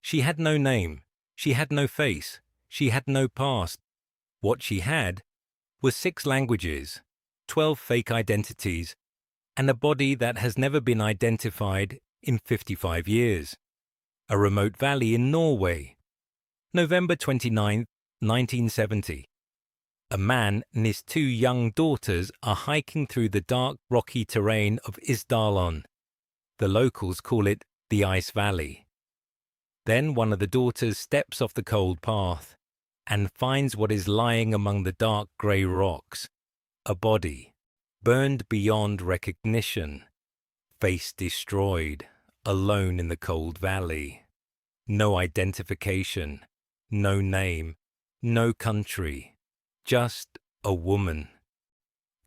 She had no name, she had no face, she had no past. What she had was 6 languages, 12 fake identities, and a body that has never been identified in 55 years. A remote valley in Norway. November 29, 1970. A man and his 2 young daughters are hiking through the dark, rocky terrain of Isdalen. The locals call it the Ice Valley. Then one of the daughters steps off the cold path and finds what is lying among the dark grey rocks. A body, burned beyond recognition, face destroyed, alone in the cold valley. No identification, no name, no country, just a woman.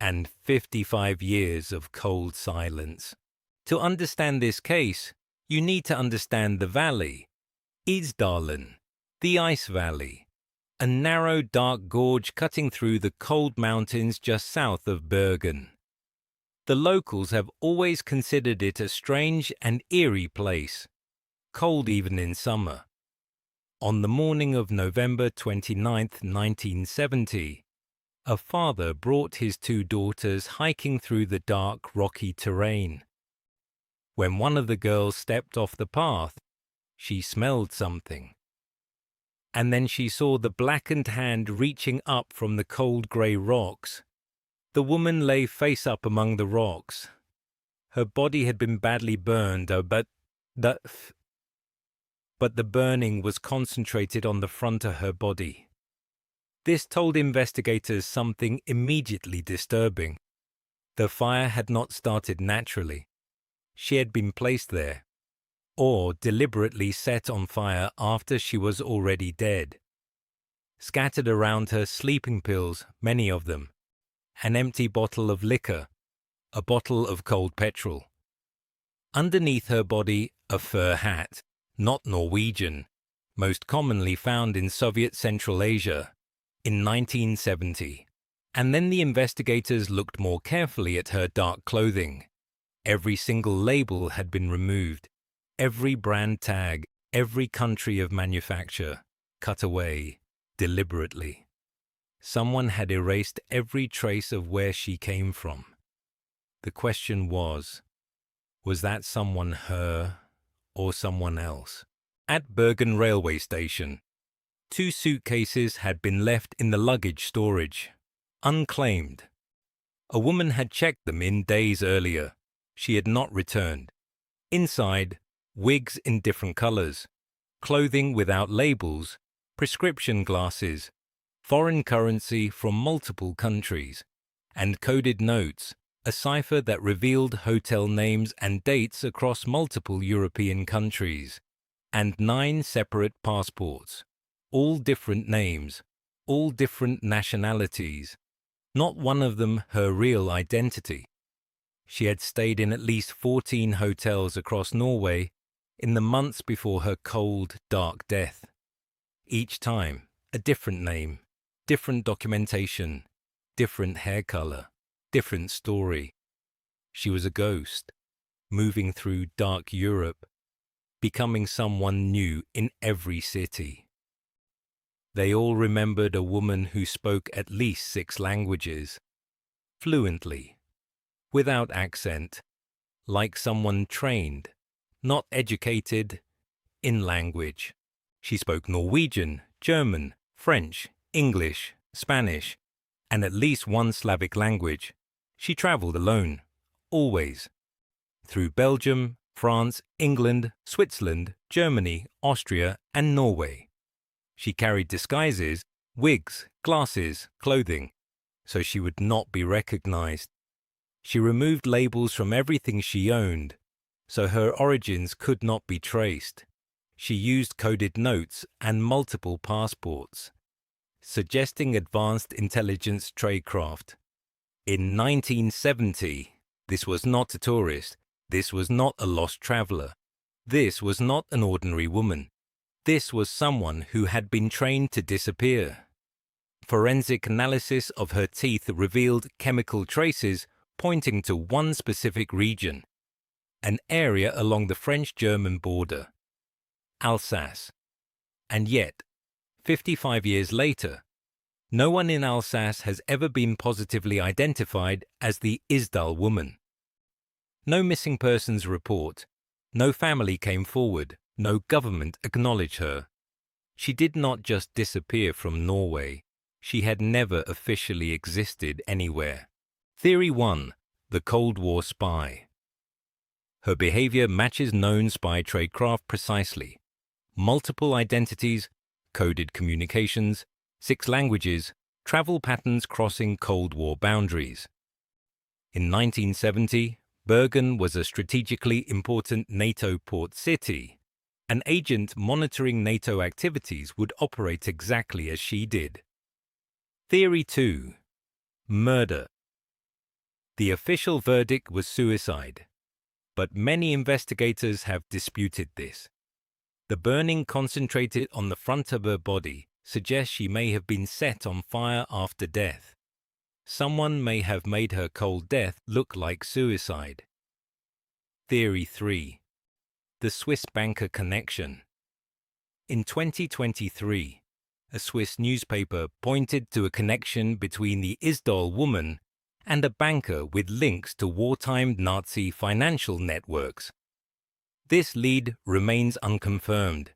And 55 years of cold silence. To understand this case, you need to understand the valley. Isdalen, the Ice Valley, a narrow dark gorge cutting through the cold mountains just south of Bergen. The locals have always considered it a strange and eerie place, cold even in summer. On the morning of November 29, 1970, a father brought his 2 daughters hiking through the dark, rocky terrain. When one of the girls stepped off the path, she smelled something. And then she saw the blackened hand reaching up from the cold grey rocks. The woman lay face up among the rocks. Her body had been badly burned, but the burning was concentrated on the front of her body. This told investigators something immediately disturbing. The fire had not started naturally. She had been placed there, or deliberately set on fire after she was already dead. Scattered around her sleeping pills, many of them, an empty bottle of liquor, a bottle of cold petrol. Underneath her body, a fur hat, not Norwegian, most commonly found in Soviet Central Asia, in 1970. And then the investigators looked more carefully at her dark clothing. Every single label had been removed, every brand tag, every country of manufacture, cut away, deliberately. Someone had erased every trace of where she came from. The question was that someone her or someone else? At Bergen railway station, 2 suitcases had been left in the luggage storage, unclaimed. A woman had checked them in days earlier. She had not returned. Inside, wigs in different colors, clothing without labels, prescription glasses, foreign currency from multiple countries, and coded notes, a cipher that revealed hotel names and dates across multiple European countries, and 9 separate passports, all different names, all different nationalities, not one of them her real identity. She had stayed in at least 14 hotels across Norway in the months before her cold, dark death. Each time, a different name, different documentation, different hair color, different story. She was a ghost, moving through dark Europe, becoming someone new in every city. They all remembered a woman who spoke at least 6 languages, fluently, without accent, like someone trained, not educated, in language. She spoke Norwegian, German, French, English, Spanish, and at least 1 Slavic language. She travelled alone, always, through Belgium, France, England, Switzerland, Germany, Austria, and Norway. She carried disguises, wigs, glasses, clothing, so she would not be recognized. She removed labels from everything she owned, so her origins could not be traced. She used coded notes and multiple passports, suggesting advanced intelligence tradecraft. In 1970, this was not a tourist, this was not a lost traveller, this was not an ordinary woman. This was someone who had been trained to disappear. Forensic analysis of her teeth revealed chemical traces pointing to one specific region, an area along the French-German border. Alsace. And yet, 55 years later, no one in Alsace has ever been positively identified as the Isdal Woman. No missing persons report, no family came forward, no government acknowledged her. She did not just disappear from Norway, she had never officially existed anywhere. Theory 1. The Cold War Spy. Her behavior matches known spy tradecraft precisely. Multiple identities, coded communications, 6 languages, travel patterns crossing Cold War boundaries. In 1970, Bergen was a strategically important NATO port city. An agent monitoring NATO activities would operate exactly as she did. Theory 2. Murder. The official verdict was suicide, but many investigators have disputed this. The burning concentrated on the front of her body suggests she may have been set on fire after death. Someone may have made her cold death look like suicide. Theory 3. The Swiss banker connection. In 2023, a Swiss newspaper pointed to a connection between the Isdal Woman and a banker with links to wartime Nazi financial networks. This lead remains unconfirmed,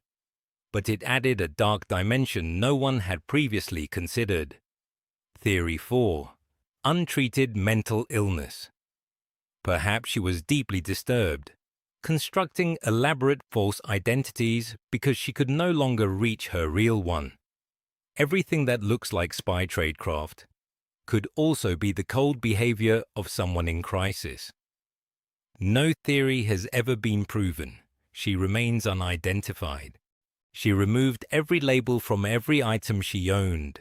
but it added a dark dimension no one had previously considered. Theory 4. Untreated mental illness. Perhaps she was deeply disturbed, constructing elaborate false identities because she could no longer reach her real one. Everything that looks like spy tradecraft could also be the cold behavior of someone in crisis. No theory has ever been proven. She remains unidentified. She removed every label from every item she owned.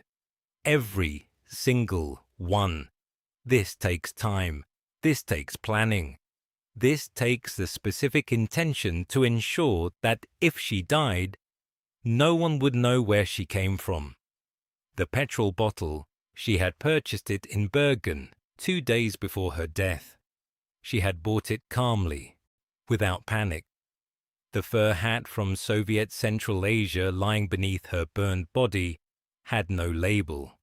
Every single one. This takes time. This takes planning. This takes the specific intention to ensure that if she died, no one would know where she came from. The petrol bottle, she had purchased it in Bergen 2 days before her death. She had bought it calmly, without panic. The fur hat from Soviet Central Asia lying beneath her burned body had no label.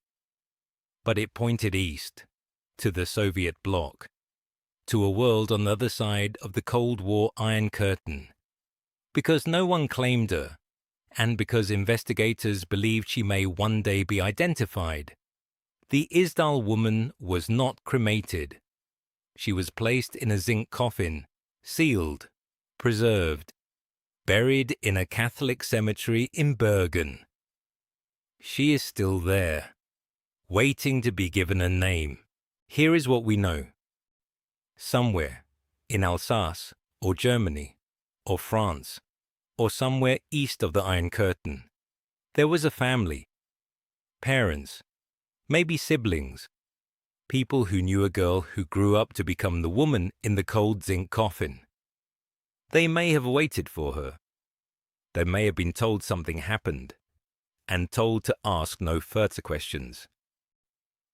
But it pointed east, to the Soviet bloc, to a world on the other side of the Cold War Iron Curtain. Because no one claimed her, and because investigators believed she may one day be identified, the Isdal Woman was not cremated. She was placed in a zinc coffin, sealed, preserved, buried in a Catholic cemetery in Bergen. She is still there, waiting to be given a name. Here is what we know. Somewhere, in Alsace, or Germany, or France, or somewhere east of the Iron Curtain, there was a family, parents, maybe siblings, people who knew a girl who grew up to become the woman in the cold zinc coffin. They may have waited for her. They may have been told something happened, and told to ask no further questions.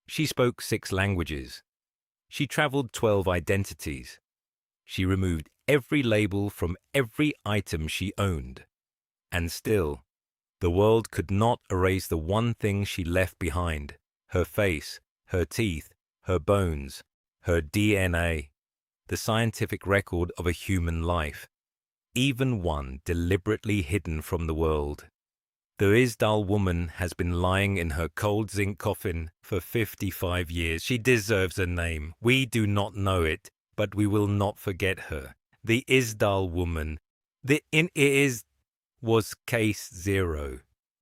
She spoke 6 languages. She traveled 12 identities. She removed every label from every item she owned. And still, the world could not erase the one thing she left behind: her face, her teeth, her bones, her DNA, the scientific record of a human life, even one deliberately hidden from the world. The Isdal Woman has been lying in her cold zinc coffin for 55 years. She deserves a name. We do not know it, but we will not forget her. The Isdal Woman. Was case 0.